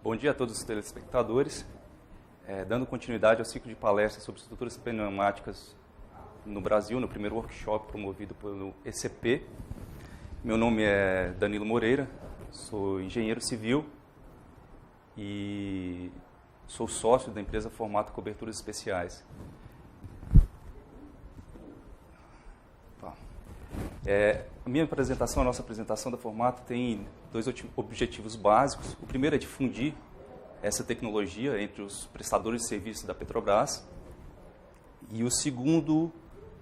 Bom dia a todos os telespectadores. Dando continuidade ao ciclo de palestras sobre estruturas pneumáticas no Brasil, no primeiro workshop promovido pelo ECP. Meu nome é Danilo Moreira, sou engenheiro civil e sou sócio da empresa Formato Coberturas Especiais. A minha apresentação, a nossa apresentação da Formato tem dois objetivos básicos. O primeiro é difundir essa tecnologia entre os prestadores de serviços da Petrobras. E o segundo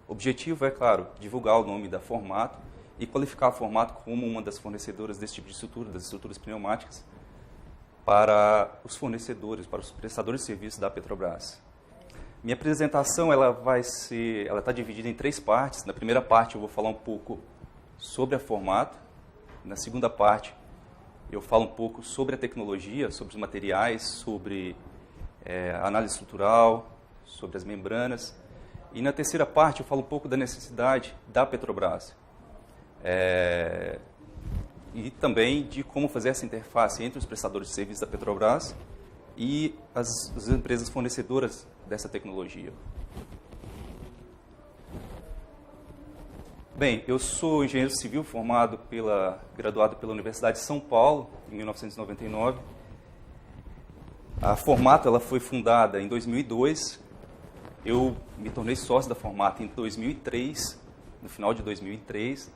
objetivo é, claro, divulgar o nome da Formato e qualificar a Formato como uma das fornecedoras desse tipo de estrutura, das estruturas pneumáticas, para os fornecedores, para os prestadores de serviços da Petrobras. Minha apresentação ela está dividida em três partes. Na primeira parte eu vou falar um pouco sobre a Formato. Na segunda parte eu falo um pouco sobre a tecnologia, sobre os materiais, sobre a análise estrutural, sobre as membranas. E na terceira parte eu falo um pouco da necessidade da Petrobras. E também de como fazer essa interface entre os prestadores de serviços da Petrobras e as empresas fornecedoras dessa tecnologia. Bem, eu sou engenheiro civil graduado pela Universidade de São Paulo, em 1999. A Formato ela foi fundada em 2002. Eu me tornei sócio da Formato em 2003, no final de 2003.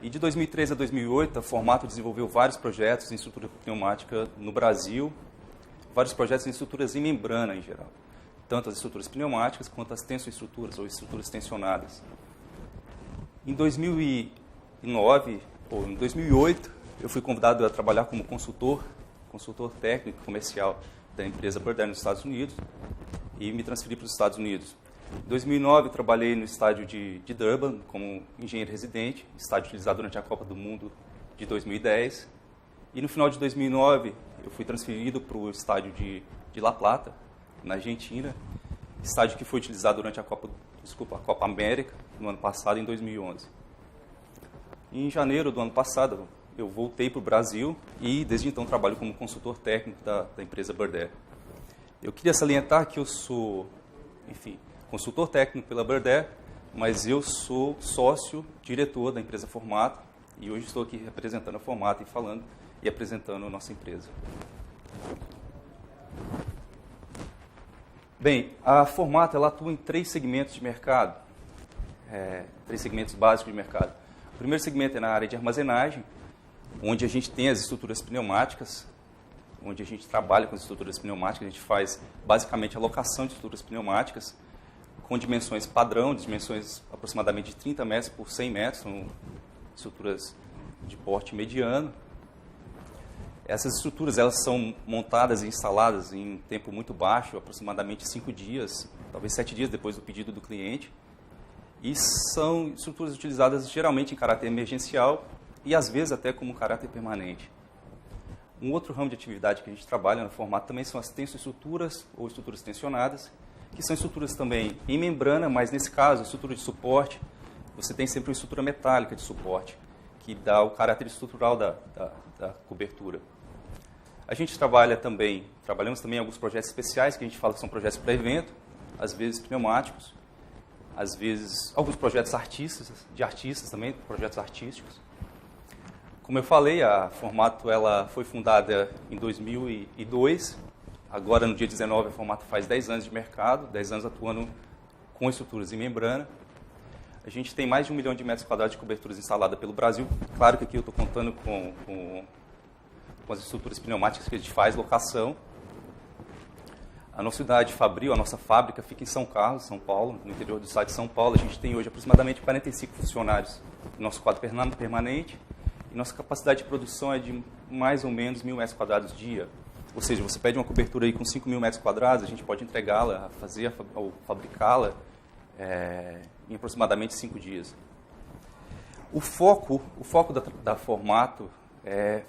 E de 2003 a 2008, a Formato desenvolveu vários projetos em estrutura pneumática no Brasil, vários projetos em estruturas em membrana em geral, tanto as estruturas pneumáticas quanto as tensoestruturas ou estruturas tensionadas. Em 2009 ou em 2008, eu fui convidado a trabalhar como consultor técnico comercial da empresa Burdell nos Estados Unidos e me transferi para os Estados Unidos. Em 2009, trabalhei no estádio de Durban como engenheiro residente, estádio utilizado durante a Copa do Mundo de 2010. E no final de 2009, eu fui transferido para o estádio de La Plata, na Argentina, estádio que foi utilizado durante a Copa América, no ano passado, em 2011. Em janeiro do ano passado, eu voltei para o Brasil e, desde então, trabalho como consultor técnico da empresa Burdell. Eu queria salientar que eu sou, consultor técnico pela Burdell, mas eu sou sócio, diretor da empresa Formato, e hoje estou aqui representando a Formato e falando e apresentando a nossa empresa. Bem, a Formato ela atua em três segmentos de mercado, três segmentos básicos de mercado. O primeiro segmento é na área de armazenagem, onde a gente tem as estruturas pneumáticas, onde a gente trabalha com as estruturas pneumáticas, a gente faz basicamente a locação de estruturas pneumáticas com dimensões padrão, dimensões aproximadamente de 30 metros por 100 metros, são estruturas de porte mediano. Essas estruturas elas são montadas e instaladas em um tempo muito baixo, aproximadamente 5 dias, talvez 7 dias depois do pedido do cliente. E são estruturas utilizadas geralmente em caráter emergencial e às vezes até como caráter permanente. Um outro ramo de atividade que a gente trabalha no Formato também são as tensoestruturas ou estruturas tensionadas, que são estruturas também em membrana, mas nesse caso, estrutura de suporte, você tem sempre uma estrutura metálica de suporte, que dá o caráter estrutural da cobertura. A gente trabalhamos também em alguns projetos especiais, que a gente fala que são projetos para evento, às vezes pneumáticos, às vezes alguns projetos de artistas também, projetos artísticos. Como eu falei, a Formato ela foi fundada em 2002, agora no dia 19 a Formato faz 10 anos de mercado, 10 anos atuando com estruturas em membrana. A gente tem mais de 1 milhão de metros quadrados de coberturas instaladas pelo Brasil. Claro que aqui eu estou contando com as estruturas pneumáticas que a gente faz, locação. A nossa unidade Fabril, a nossa fábrica, fica em São Carlos, São Paulo, no interior do estado de São Paulo. A gente tem hoje aproximadamente 45 funcionários no nosso quadro permanente. E nossa capacidade de produção é de mais ou menos 1.000 metros quadrados dia. Ou seja, você pede uma cobertura aí com 5.000 metros quadrados, a gente pode entregá-la, ou fabricá-la em aproximadamente 5 dias. O foco da Formato é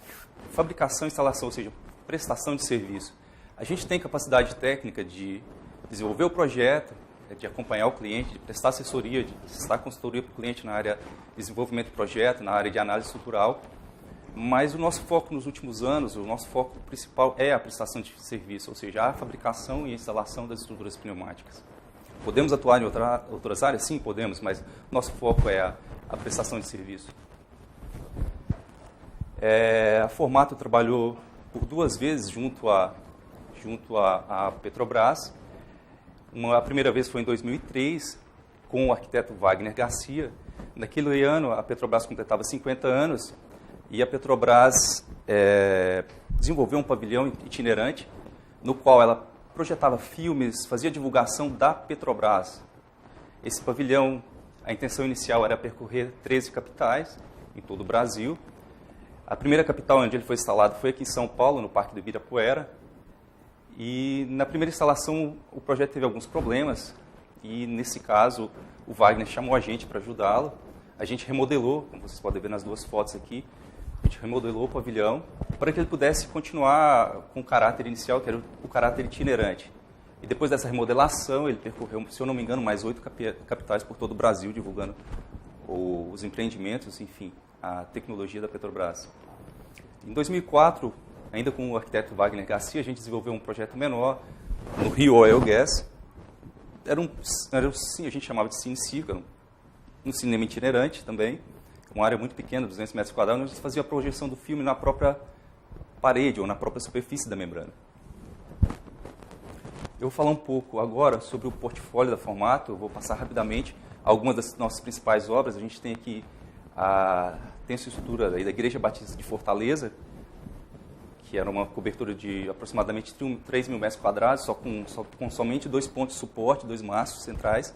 fabricação e instalação, ou seja, prestação de serviço. A gente tem capacidade técnica de desenvolver o projeto, de acompanhar o cliente, de prestar assessoria, de prestar consultoria para o cliente na área de desenvolvimento do projeto, na área de análise estrutural. Mas o nosso foco nos últimos anos, o nosso foco principal é a prestação de serviço, ou seja, a fabricação e a instalação das estruturas pneumáticas. Podemos atuar em outras áreas? Sim, podemos, mas nosso foco é a prestação de serviço. A Formato trabalhou por 2 vezes junto à Petrobras. A primeira vez foi em 2003, com o arquiteto Wagner Garcia. Naquele ano, a Petrobras completava 50 anos e a Petrobras desenvolveu um pavilhão itinerante, no qual ela projetava filmes, fazia divulgação da Petrobras. Esse pavilhão, a intenção inicial era percorrer 13 capitais em todo o Brasil. A primeira capital onde ele foi instalado foi aqui em São Paulo, no Parque do Ibirapuera. E na primeira instalação o projeto teve alguns problemas e, nesse caso, o Wagner chamou a gente para ajudá-lo. A gente remodelou, como vocês podem ver nas 2 fotos aqui, a gente remodelou o pavilhão para que ele pudesse continuar com o caráter inicial, que era o caráter itinerante. E depois dessa remodelação, ele percorreu, se eu não me engano, mais 8 capitais por todo o Brasil, divulgando os empreendimentos, enfim, a tecnologia da Petrobras. Em 2004, ainda com o arquiteto Wagner Garcia, a gente desenvolveu um projeto menor no Rio Oil Gas. Sim, a gente chamava de Cine Circo, um cinema itinerante também, uma área muito pequena, 200 metros quadrados, onde a gente fazia a projeção do filme na própria parede ou na própria superfície da membrana. Eu vou falar um pouco agora sobre o portfólio da Formato, eu vou passar rapidamente algumas das nossas principais obras. A gente tem aqui tem essa estrutura da Igreja Batista de Fortaleza, que era uma cobertura de aproximadamente 3.000 metros quadrados, com somente 2 pontos de suporte, 2 mastros centrais.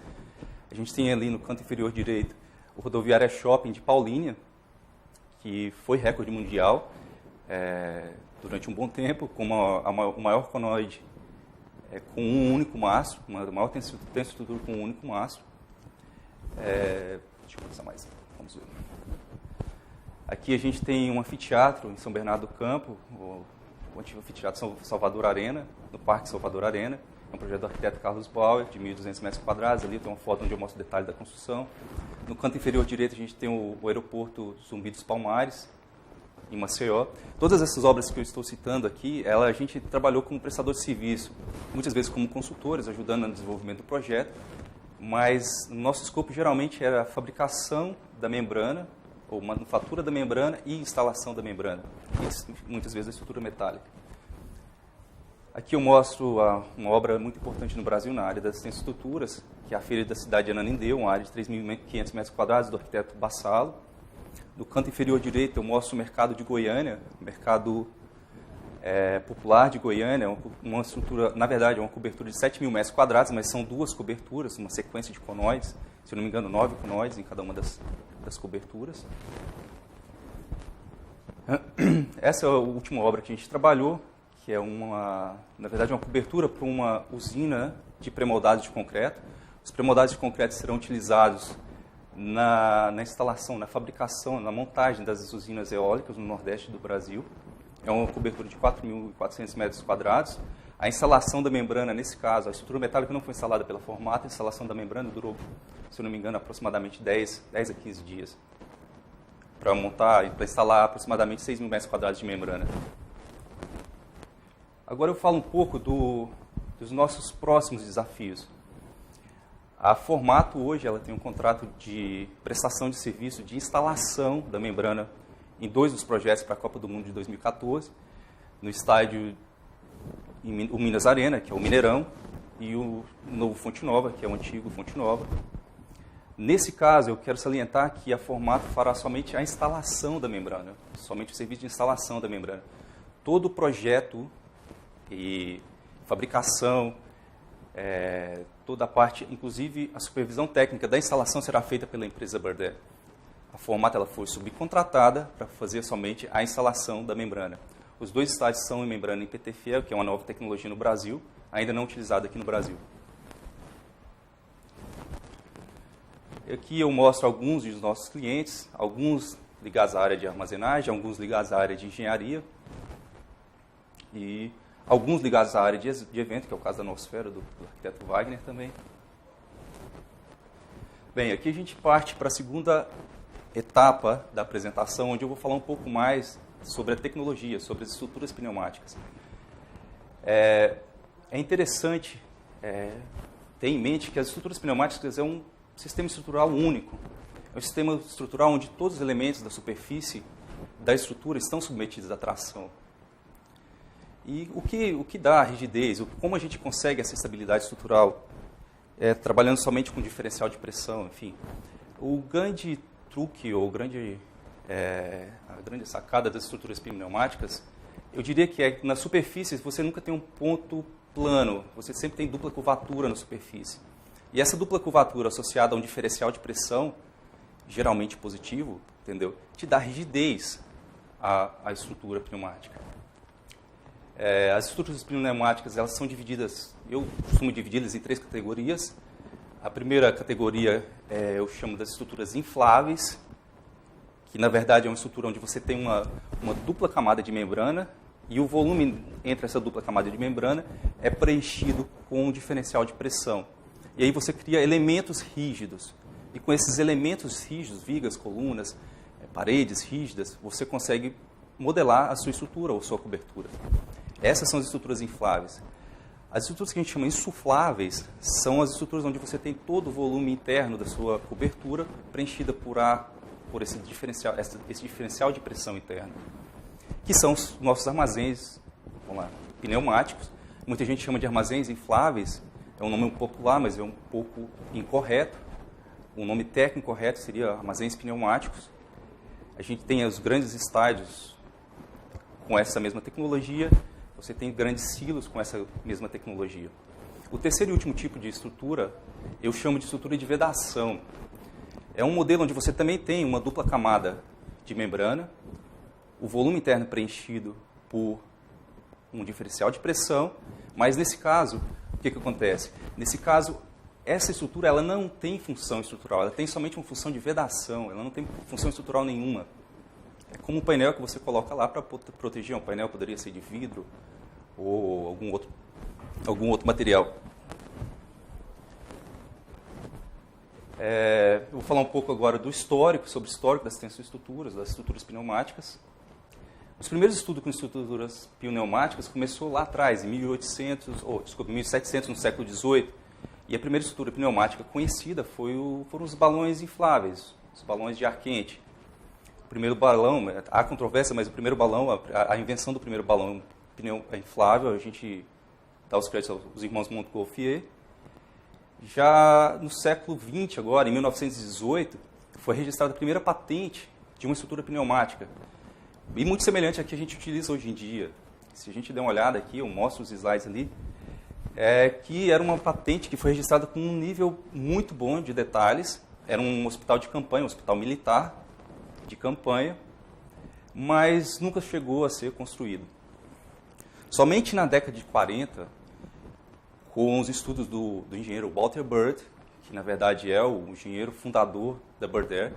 A gente tem ali no canto inferior direito o Rodoviária Shopping de Paulínia, que foi recorde mundial durante um bom tempo, com o maior conoide com um único mastro, a maior tensoestrutura com um único mastro. Deixa eu passar mais, vamos ver. Aqui a gente tem um anfiteatro em São Bernardo do Campo, o antigo anfiteatro Salvador Arena, no Parque Salvador Arena. É um projeto do arquiteto Carlos Bauer, de 1.200 metros quadrados. Ali tem uma foto onde eu mostro o detalhe da construção. No canto inferior direito a gente tem o aeroporto Zumbi dos Palmares, em Maceió. Todas essas obras que eu estou citando aqui, a gente trabalhou como prestador de serviço, muitas vezes como consultores, ajudando no desenvolvimento do projeto, mas nosso escopo geralmente era a fabricação da membrana, ou manufatura da membrana e instalação da membrana, e muitas vezes a estrutura metálica. Aqui eu mostro uma obra muito importante no Brasil na área das estruturas, que é a Feira da Cidade de Ananindeua, uma área de 3.500 metros quadrados, do arquiteto Bassalo. No canto inferior direito eu mostro o mercado de Goiânia, o mercado popular de Goiânia, uma estrutura, na verdade, é uma cobertura de 7.000 metros quadrados, mas são 2 coberturas, uma sequência de conóides, se eu não me engano, 9 conóides em cada uma das coberturas. Essa é a última obra que a gente trabalhou, que é na verdade, uma cobertura para uma usina de pré-moldados de concreto. Os pré-moldados de concreto serão utilizados na instalação, na fabricação, na montagem das usinas eólicas no Nordeste do Brasil. É uma cobertura de 4.400 metros quadrados. A instalação da membrana, nesse caso, a estrutura metálica não foi instalada pela Formato, a instalação da membrana durou, se eu não me engano, aproximadamente 10 a 15 dias, para instalar aproximadamente 6.000 metros quadrados de membrana. Agora eu falo um pouco dos nossos próximos desafios. A Formato hoje ela tem um contrato de prestação de serviço de instalação da membrana em 2 dos projetos para a Copa do Mundo de 2014, no estádio o Minas Arena, que é o Mineirão, e o novo Fonte Nova, que é o antigo Fonte Nova. Nesse caso, eu quero salientar que a Formato fará somente a instalação da membrana, somente o serviço de instalação da membrana. Todo o projeto e fabricação, toda a parte, inclusive a supervisão técnica da instalação será feita pela empresa Burdett. A Formato ela foi subcontratada para fazer somente a instalação da membrana. Os 2 estádios são em membrana em PTFE, que é uma nova tecnologia no Brasil, ainda não utilizada aqui no Brasil. Aqui eu mostro alguns dos nossos clientes, alguns ligados à área de armazenagem, alguns ligados à área de engenharia e alguns ligados à área de evento, que é o caso da Nosfera, do arquiteto Wagner também. Bem, aqui a gente parte para a segunda etapa da apresentação, onde eu vou falar um pouco mais sobre a tecnologia, sobre as estruturas pneumáticas. É interessante ter em mente que as estruturas pneumáticas é um sistema estrutural único. É um sistema estrutural onde todos os elementos da superfície da estrutura estão submetidos à tração. E o que dá a rigidez, como a gente consegue essa estabilidade estrutural, trabalhando somente com diferencial de pressão, enfim. O grande truque, ou a grande sacada das estruturas pneumáticas, eu diria que na superfície você nunca tem um ponto plano, você sempre tem dupla curvatura na superfície. E essa dupla curvatura associada a um diferencial de pressão, geralmente positivo, entendeu? Te dá rigidez à estrutura pneumática. As estruturas pneumáticas, elas são divididas, eu costumo dividi-las em 3 categorias. A primeira categoria eu chamo das estruturas infláveis, que na verdade é uma estrutura onde você tem uma dupla camada de membrana e o volume entre essa dupla camada de membrana é preenchido com um diferencial de pressão. E aí você cria elementos rígidos. E com esses elementos rígidos, vigas, colunas, paredes rígidas, você consegue modelar a sua estrutura ou sua cobertura. Essas são as estruturas infláveis. As estruturas que a gente chama insufláveis são as estruturas onde você tem todo o volume interno da sua cobertura preenchida por esse diferencial de pressão interna, que são os nossos armazéns, vamos lá, pneumáticos. Muita gente chama de armazéns infláveis, é um nome popular, mas é um pouco incorreto. O nome técnico correto seria armazéns pneumáticos. A gente tem os grandes estádios com essa mesma tecnologia, você tem grandes silos com essa mesma tecnologia. O terceiro e último tipo de estrutura, eu chamo de estrutura de vedação. É um modelo onde você também tem uma dupla camada de membrana, o volume interno preenchido por um diferencial de pressão, mas nesse caso, o que acontece? Nesse caso, essa estrutura ela não tem função estrutural, ela tem somente uma função de vedação, ela não tem função estrutural nenhuma. É como um painel que você coloca lá para proteger. Um painel poderia ser de vidro ou algum outro material. Eu vou falar um pouco agora sobre o histórico das tensoestruturas, das estruturas pneumáticas. Os primeiros estudos com estruturas pneumáticas começou lá atrás, em 1700, no século XVIII. E a primeira estrutura pneumática conhecida foram os balões infláveis, os balões de ar quente. O primeiro balão, há controvérsia, mas o primeiro balão, a invenção do primeiro balão inflável, a gente dá os créditos aos irmãos Montgolfier. Já no século XX, agora, em 1918, foi registrada a primeira patente de uma estrutura pneumática. E muito semelhante à que a gente utiliza hoje em dia. Se a gente der uma olhada aqui, eu mostro os slides ali, que era uma patente que foi registrada com um nível muito bom de detalhes. Era um hospital de campanha, um hospital militar de campanha, mas nunca chegou a ser construído. Somente na década de 40, com os estudos do engenheiro Walter Bird, que na verdade é o engenheiro fundador da Bird Air,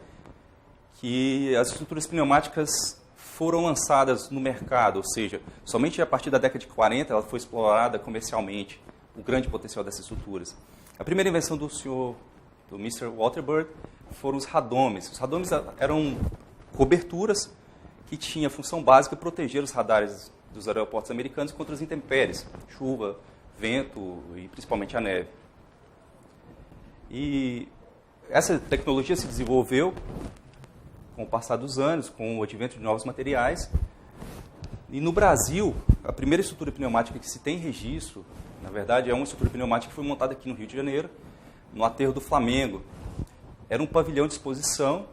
que as estruturas pneumáticas foram lançadas no mercado, ou seja, somente a partir da década de 40 ela foi explorada comercialmente, o grande potencial dessas estruturas. A primeira invenção do Mr. Walter Bird, foram os radomes. Os radomes eram coberturas que tinham a função básica de proteger os radares dos aeroportos americanos contra as intempéries, chuva, vento e principalmente a neve. E essa tecnologia se desenvolveu com o passar dos anos, com o advento de novos materiais. E no Brasil, a primeira estrutura pneumática que se tem registro, na verdade, é uma estrutura pneumática que foi montada aqui no Rio de Janeiro, no aterro do Flamengo. Era um pavilhão de exposição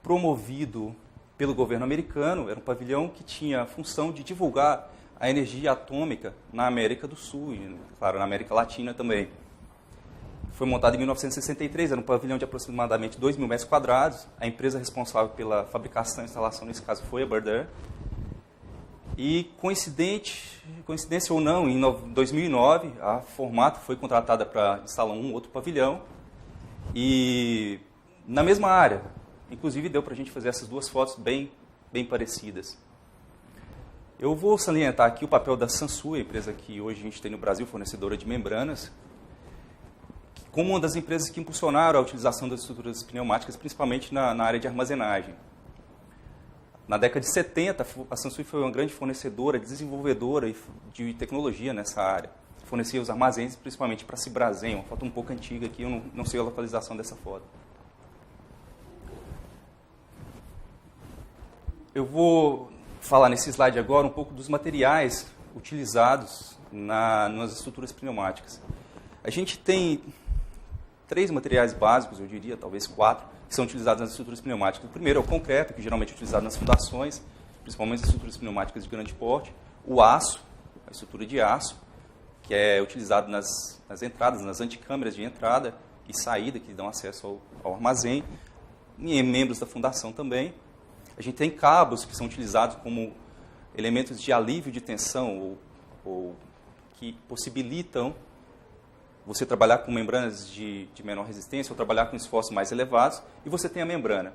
promovido pelo governo americano, era um pavilhão que tinha a função de divulgar a energia atômica na América do Sul e, claro, na América Latina também. Foi montado em 1963, era um pavilhão de aproximadamente 2.000 metros quadrados. A empresa responsável pela fabricação e instalação, nesse caso, foi a Bird Air. E, coincidência ou não, em 2009, a Formato foi contratada para instalar um outro pavilhão. E na mesma área, inclusive deu para a gente fazer essas duas fotos bem parecidas. Eu vou salientar aqui o papel da Sansu, a empresa que hoje a gente tem no Brasil, fornecedora de membranas, que como uma das empresas que impulsionaram a utilização das estruturas pneumáticas, principalmente na área de armazenagem. Na década de 70, a Sansui foi uma grande fornecedora, desenvolvedora de tecnologia nessa área. Fornecia os armazéns, principalmente para a Cibrazen, uma foto um pouco antiga aqui, eu não sei a localização dessa foto. Eu vou falar nesse slide agora um pouco dos materiais utilizados nas estruturas pneumáticas. A gente tem 3 materiais básicos, eu diria, talvez 4, que são utilizados nas estruturas pneumáticas. O primeiro é o concreto, que geralmente é utilizado nas fundações, principalmente nas estruturas pneumáticas de grande porte. O aço, a estrutura de aço, que é utilizado nas entradas, nas anticâmeras de entrada e saída, que dão acesso ao armazém, e membros da fundação também. A gente tem cabos, que são utilizados como elementos de alívio de tensão, ou que possibilitam você trabalhar com membranas de menor resistência ou trabalhar com esforços mais elevados, e você tem a membrana.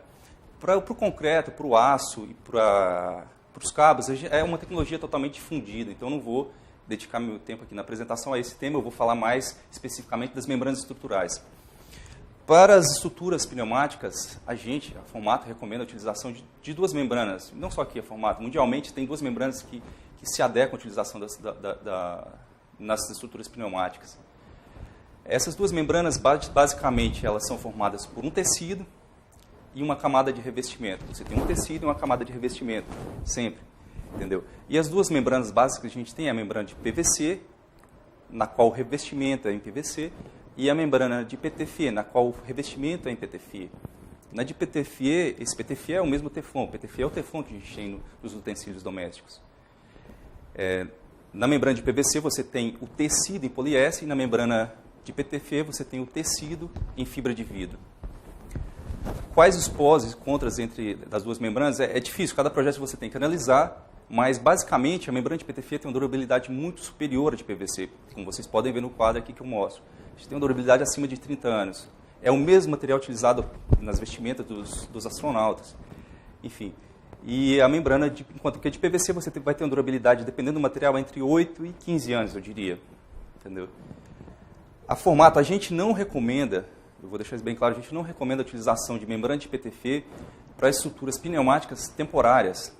Para o concreto, para o aço e para os cabos, é uma tecnologia totalmente difundida, então eu não vou dedicar meu tempo aqui na apresentação a esse tema, eu vou falar mais especificamente das membranas estruturais. Para as estruturas pneumáticas, a Formato recomenda a utilização de 2 membranas, não só aqui a Formato, mundialmente tem 2 membranas que se adequam à utilização nas estruturas pneumáticas. Essas 2 membranas, basicamente, elas são formadas por um tecido e uma camada de revestimento. Você tem um tecido e uma camada de revestimento, sempre, entendeu? E as 2 membranas básicas que a gente tem é a membrana de PVC, na qual o revestimento é em PVC, e a membrana de PTFE, na qual o revestimento é em PTFE. Na de PTFE, esse PTFE é o mesmo Teflon. O PTFE é o Teflon que a gente tem nos utensílios domésticos. Na membrana de PVC você tem o tecido em poliéster e na membrana de PTFE você tem o tecido em fibra de vidro. Quais os pós e contras entre das 2 membranas? É difícil, cada projeto você tem que analisar, mas basicamente a membrana de PTFE tem uma durabilidade muito superior à de PVC, como vocês podem ver no quadro aqui que eu mostro. A gente tem uma durabilidade acima de 30 anos. É o mesmo material utilizado nas vestimentas dos astronautas. Enfim, e a membrana, enquanto que a de PVC você vai ter uma durabilidade, dependendo do material, entre 8 e 15 anos, eu diria. Entendeu? A Formato, a gente não recomenda, eu vou deixar isso bem claro, a gente não recomenda a utilização de membrana de PTFE para estruturas pneumáticas temporárias.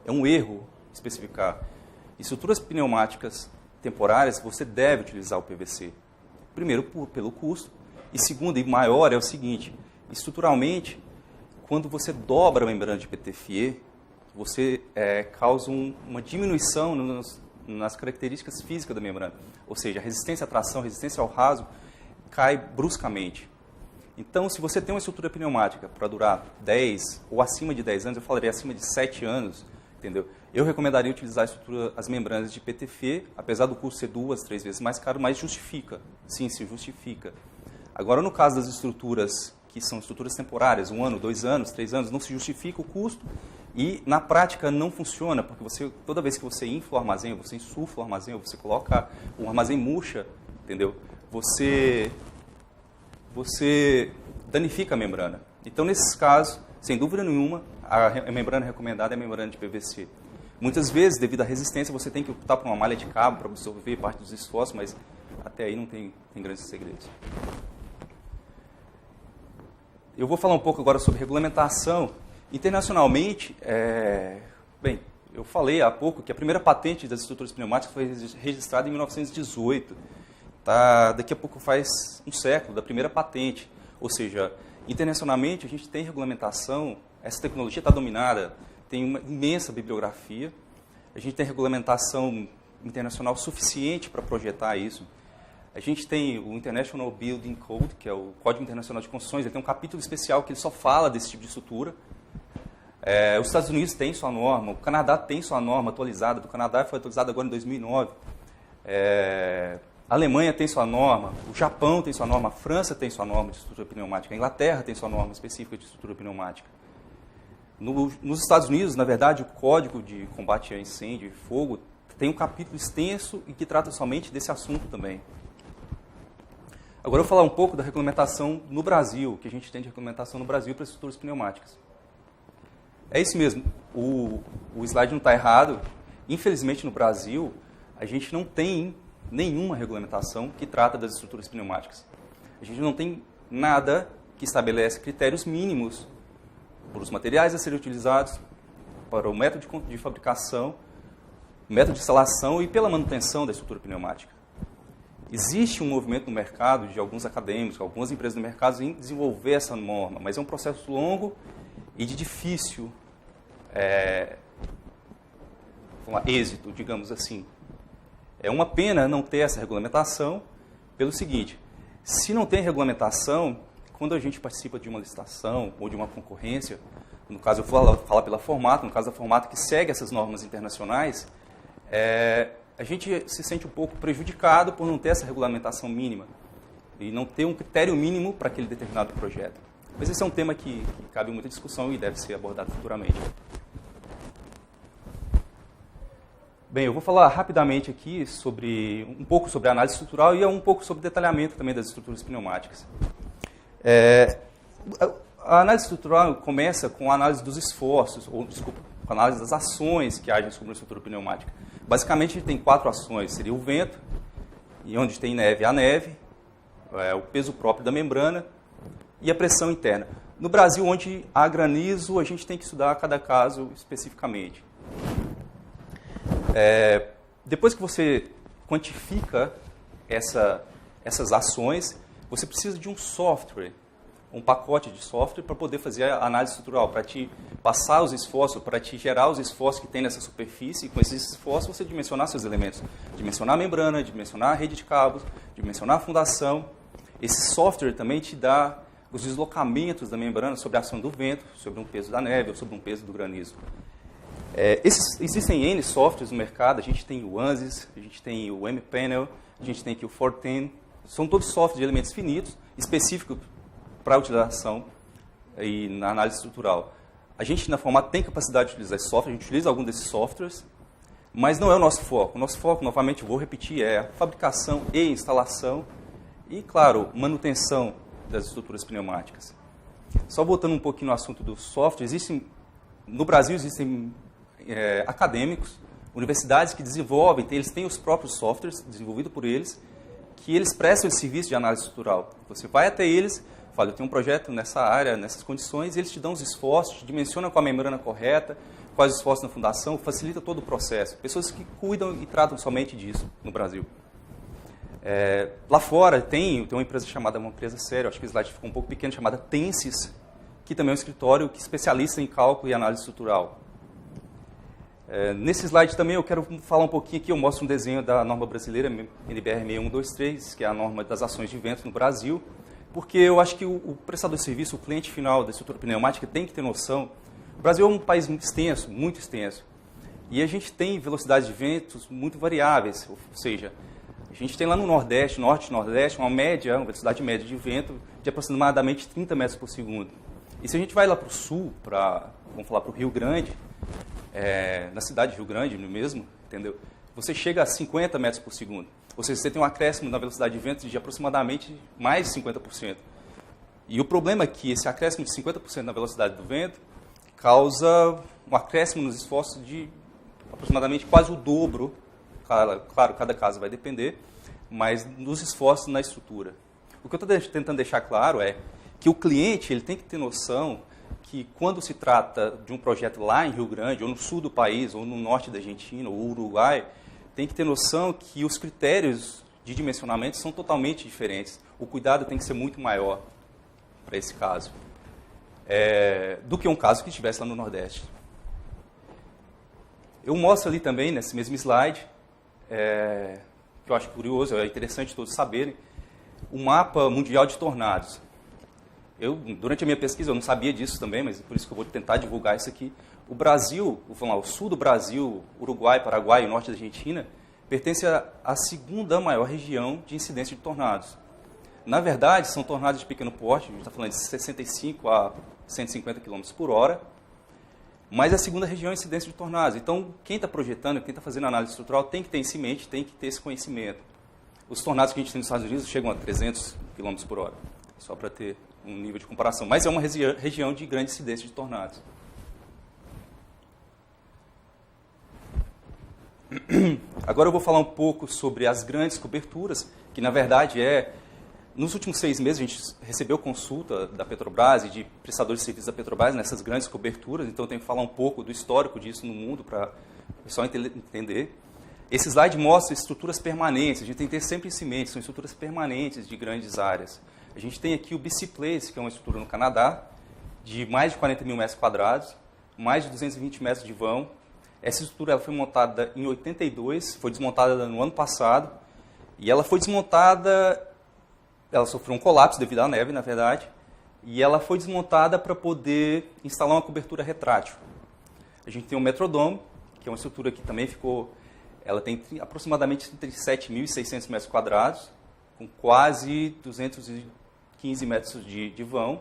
É um erro especificar. Estruturas pneumáticas temporárias, você deve utilizar o PVC. Primeiro, pelo custo, e segundo, e maior, é o seguinte, estruturalmente, quando você dobra a membrana de PTFE, você causa uma diminuição nas características físicas da membrana. Ou seja, a resistência à tração, a resistência ao raso, cai bruscamente. Então, se você tem uma estrutura pneumática para durar 10 ou acima de 10 anos, eu falaria acima de 7 anos, entendeu? Eu recomendaria utilizar as membranas de PTFE, apesar do custo ser 2, 3 vezes mais caro, mas justifica. Sim, se justifica. Agora, no caso das estruturas que são estruturas temporárias, 1 ano, 2 anos, 3 anos, não se justifica o custo e, na prática, não funciona, porque toda vez que você infla o armazém, você insufla o armazém, você coloca o armazém murcha, entendeu? Você danifica a membrana. Então, nesses casos, sem dúvida nenhuma, a membrana recomendada é a membrana de PVC. Muitas vezes, devido à resistência, você tem que optar por uma malha de cabo para absorver parte dos esforços, mas até aí não tem grandes segredos. Eu vou falar um pouco agora sobre regulamentação. Internacionalmente, bem, eu falei há pouco que a primeira patente das estruturas pneumáticas foi registrada em 1918. Daqui a pouco faz um século da primeira patente. Ou seja, internacionalmente a gente tem regulamentação, essa tecnologia está dominada, tem uma imensa bibliografia, a gente tem regulamentação internacional suficiente para projetar isso. A gente tem o International Building Code, que é o Código Internacional de Construções, ele tem um capítulo especial que ele só fala desse tipo de estrutura. Os Estados Unidos têm sua norma, o Canadá tem sua norma atualizada, do Canadá foi atualizada agora em 2009. A Alemanha tem sua norma, o Japão tem sua norma, a França tem sua norma de estrutura pneumática, a Inglaterra tem sua norma específica de estrutura pneumática. Nos Estados Unidos, na verdade, o Código de Combate a Incêndio e Fogo tem um capítulo extenso e que trata somente desse assunto também. Agora eu vou falar um pouco da regulamentação no Brasil, que a gente tem de regulamentação no Brasil para estruturas pneumáticas. É isso mesmo, o slide não está errado. Infelizmente, no Brasil, a gente não tem nenhuma regulamentação que trata das estruturas pneumáticas. A gente não tem nada que estabelece critérios mínimos para os materiais a serem utilizados, para o método de fabricação, o método de instalação e pela manutenção da estrutura pneumática. Existe um movimento no mercado de alguns acadêmicos, algumas empresas no mercado em desenvolver essa norma, mas é um processo longo e de difícil êxito, digamos assim. É uma pena não ter essa regulamentação pelo seguinte: se não tem regulamentação, quando a gente participa de uma licitação ou de uma concorrência, no caso eu vou falar pela Formato, no caso da Formato que segue essas normas internacionais, a gente se sente um pouco prejudicado por não ter essa regulamentação mínima e não ter um critério mínimo para aquele determinado projeto. Mas esse é um tema que cabe muita discussão e deve ser abordado futuramente. Bem, eu vou falar rapidamente aqui um pouco sobre a análise estrutural e um pouco sobre detalhamento também das estruturas pneumáticas. A análise estrutural começa com a análise dos esforços, com a análise das ações que agem sobre uma estrutura pneumática. Basicamente, a gente tem 4 ações. Seria o vento, e onde tem neve, a neve, o peso próprio da membrana e a pressão interna. No Brasil, onde há granizo, a gente tem que estudar cada caso especificamente. Depois que você quantifica essas ações, você precisa de um software, um pacote de software para poder fazer a análise estrutural, para te passar os esforços, para te gerar os esforços que tem nessa superfície, e com esses esforços você dimensionar seus elementos. Dimensionar a membrana, dimensionar a rede de cabos, dimensionar a fundação. Esse software também te dá os deslocamentos da membrana sobre a ação do vento, sobre um peso da neve ou sobre um peso do granizo. Existem N softwares no mercado, a gente tem o ANSYS, a gente tem o mPanel, a gente tem aqui o Fortran, são todos softwares de elementos finitos, específicos para a utilização e na análise estrutural. A gente, na Formato, tem capacidade de utilizar esse software, a gente utiliza algum desses softwares, mas não é o nosso foco. O nosso foco, novamente, vou repetir, é a fabricação e instalação e, claro, manutenção das estruturas pneumáticas. Só voltando um pouquinho no assunto do software, no Brasil existem acadêmicos, universidades que desenvolvem, eles têm os próprios softwares desenvolvidos por eles, que eles prestam esse serviço de análise estrutural. Você vai até eles, fala, eu tenho um projeto nessa área, nessas condições, e eles te dão os esforços, te dimensionam com a membrana correta, quais os esforços na fundação, facilita todo o processo. Pessoas que cuidam e tratam somente disso no Brasil. Lá fora tem uma empresa chamada, uma empresa séria, acho que o slide ficou um pouco pequeno, chamada Tensys, que também é um escritório que é especialista em cálculo e análise estrutural. Nesse slide também eu quero falar um pouquinho aqui, eu mostro um desenho da norma brasileira, NBR 6123, que é a norma das ações de vento no Brasil, porque eu acho que o prestador de serviço, o cliente final da estrutura pneumática tem que ter noção. O Brasil é um país extenso, muito extenso, e a gente tem velocidades de ventos muito variáveis, ou seja, a gente tem lá no Nordeste, Norte e Nordeste, uma velocidade média de vento de aproximadamente 30 metros por segundo. E se a gente vai lá para o sul, vamos falar para o Rio Grande, na cidade de Rio Grande mesmo, entendeu? Você chega a 50 metros por segundo. Ou seja, você tem um acréscimo na velocidade de vento de aproximadamente mais de 50%. E o problema é que esse acréscimo de 50% na velocidade do vento causa um acréscimo nos esforços de aproximadamente quase o dobro. Claro, cada caso vai depender, mas nos esforços na estrutura. O que eu estou tentando deixar claro é que o cliente ele tem que ter noção que quando se trata de um projeto lá em Rio Grande, ou no sul do país, ou no norte da Argentina, ou Uruguai, tem que ter noção que os critérios de dimensionamento são totalmente diferentes. O cuidado tem que ser muito maior para esse caso, do que um caso que estivesse lá no Nordeste. Eu mostro ali também, nesse mesmo slide, que eu acho curioso, é interessante todos saberem, o mapa mundial de tornados. Durante a minha pesquisa, eu não sabia disso também, mas por isso que eu vou tentar divulgar isso aqui. O Brasil, o sul do Brasil, Uruguai, Paraguai e o norte da Argentina, pertence à segunda maior região de incidência de tornados. Na verdade, são tornados de pequeno porte, a gente está falando de 65 a 150 km por hora, mas é a segunda região de incidência de tornados. Então, quem está projetando, quem está fazendo análise estrutural, tem que ter isso em mente, tem que ter esse conhecimento. Os tornados que a gente tem nos Estados Unidos chegam a 300 km por hora, só para ter um nível de comparação. Mas é uma região de grande incidência de tornados. Agora eu vou falar um pouco sobre as grandes coberturas, que na verdade Nos últimos 6 meses, a gente recebeu consulta da Petrobras e de prestadores de serviços da Petrobras nessas grandes coberturas, então eu tenho que falar um pouco do histórico disso no mundo para o pessoal entender. Esse slide mostra estruturas permanentes, a gente tem que ter sempre isso em mente, são estruturas permanentes de grandes áreas. A gente tem aqui o BC Place, que é uma estrutura no Canadá, de mais de 40 mil metros quadrados, mais de 220 metros de vão. Essa estrutura ela foi montada em 82, foi desmontada no ano passado, e ela foi desmontada, ela sofreu um colapso devido à neve, na verdade, e ela foi desmontada para poder instalar uma cobertura retrátil. A gente tem o Metrodome, que é uma estrutura que também ficou, ela tem aproximadamente 37.600 metros quadrados, com quase 215 metros de vão,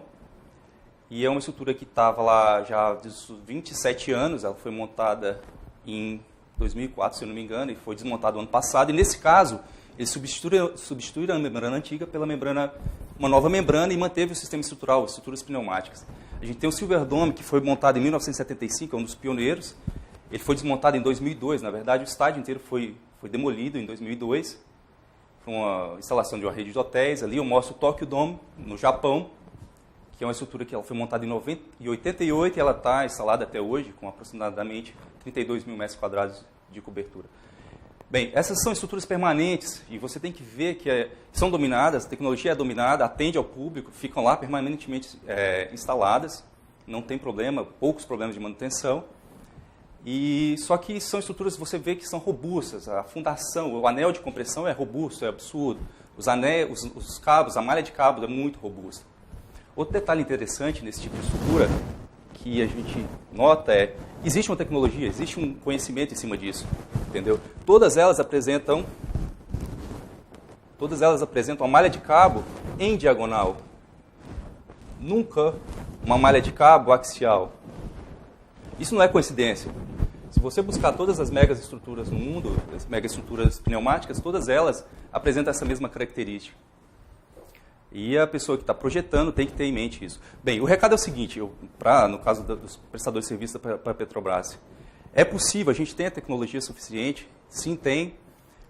e é uma estrutura que estava lá já há 27 anos, ela foi montada em 2004, se eu não me engano, e foi desmontada no ano passado, e nesse caso, ele substitui a membrana antiga pela membrana, uma nova membrana e manteve o sistema estrutural, as estruturas pneumáticas. A gente tem o Silverdome, que foi montado em 1975, é um dos pioneiros. Ele foi desmontado em 2002, na verdade o estádio inteiro foi demolido em 2002. Foi uma instalação de uma rede de hotéis. Ali eu mostro o Tokyo Dome, no Japão, que é uma estrutura que ela foi montada em 88 e ela está instalada até hoje, com aproximadamente 32 mil metros quadrados de cobertura. Bem, essas são estruturas permanentes e você tem que ver que são dominadas, a tecnologia é dominada, atende ao público, ficam lá permanentemente instaladas, não tem problema, poucos problemas de manutenção. E só que são estruturas que você vê que são robustas, a fundação, o anel de compressão é robusto, é absurdo. Os cabos, a malha de cabos é muito robusta. Outro detalhe interessante nesse tipo de estrutura que a gente nota existe uma tecnologia, existe um conhecimento em cima disso, entendeu? Todas elas apresentam a malha de cabo em diagonal. Nunca uma malha de cabo axial. Isso não é coincidência. Se você buscar todas as megaestruturas no mundo, as megaestruturas pneumáticas, todas elas apresentam essa mesma característica. E a pessoa que está projetando tem que ter em mente isso. Bem, o recado é o seguinte, no caso dos prestadores de serviço para a Petrobras, é possível, a gente tem a tecnologia suficiente, sim tem,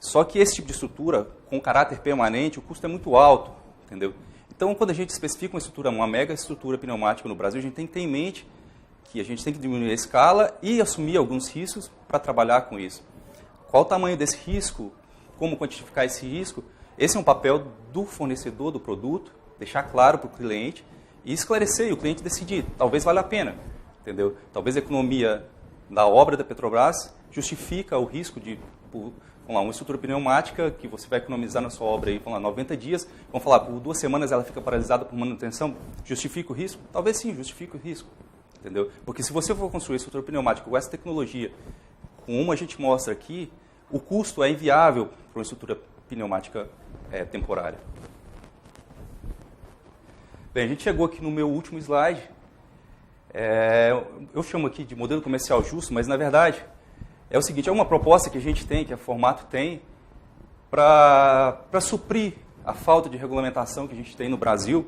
só que esse tipo de estrutura, com caráter permanente, o custo é muito alto, entendeu? Então, quando a gente especifica uma mega estrutura pneumática no Brasil, a gente tem que ter em mente que a gente tem que diminuir a escala e assumir alguns riscos para trabalhar com isso. Qual o tamanho desse risco? Como quantificar esse risco? Esse é um papel do fornecedor do produto, deixar claro para o cliente e esclarecer e o cliente decidir. Talvez valha a pena, entendeu? Talvez a economia da obra da Petrobras justifica o risco de, uma estrutura pneumática que você vai economizar na sua obra aí, 90 dias, vamos falar, por 2 semanas ela fica paralisada por manutenção, justifica o risco? Talvez sim, justifica o risco, entendeu? Porque se você for construir estrutura pneumática com essa tecnologia, como a gente mostra aqui, o custo é inviável para uma estrutura pneumática temporária. Bem, a gente chegou aqui no meu último slide. Eu chamo aqui de modelo comercial justo, mas na verdade é o seguinte, é uma proposta que a gente tem, que a Formato tem, para suprir a falta de regulamentação que a gente tem no Brasil,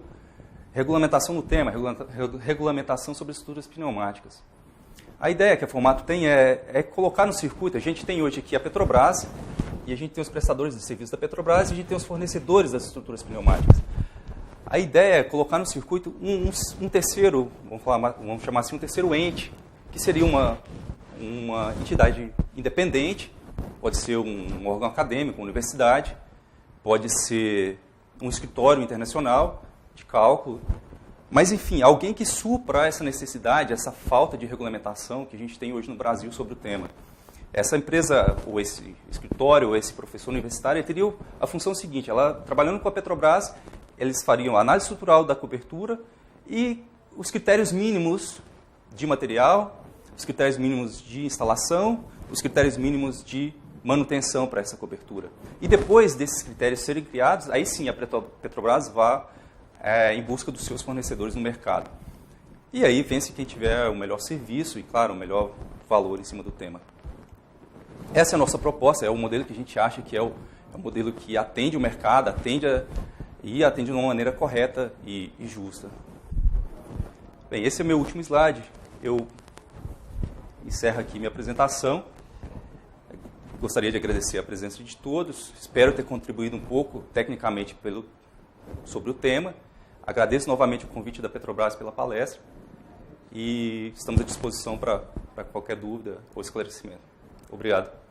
regulamentação no tema, regulamentação sobre estruturas pneumáticas. A ideia que a Formato tem é colocar no circuito, a gente tem hoje aqui a Petrobras, e a gente tem os prestadores de serviço da Petrobras, e a gente tem os fornecedores das estruturas pneumáticas. A ideia é colocar no circuito um terceiro, vamos chamar assim, um terceiro ente, que seria uma entidade independente, pode ser um órgão acadêmico, uma universidade, pode ser um escritório internacional de cálculo, mas, enfim, alguém que supra essa necessidade, essa falta de regulamentação que a gente tem hoje no Brasil sobre o tema. Essa empresa, ou esse escritório, ou esse professor universitário, teria a função seguinte, ela, trabalhando com a Petrobras, eles fariam a análise estrutural da cobertura e os critérios mínimos de material, os critérios mínimos de instalação, os critérios mínimos de manutenção para essa cobertura. E depois desses critérios serem criados, aí sim a Petrobras vai em busca dos seus fornecedores no mercado. E aí vence quem tiver o melhor serviço e, claro, o melhor valor em cima do tema. Essa é a nossa proposta, é o modelo que a gente acha que é o modelo que atende o mercado, atende de uma maneira correta e justa. Bem, esse é o meu último slide. Eu encerro aqui minha apresentação. Gostaria de agradecer a presença de todos. Espero ter contribuído um pouco, tecnicamente, sobre o tema. Agradeço novamente o convite da Petrobras pela palestra e estamos à disposição para qualquer dúvida ou esclarecimento. Obrigado.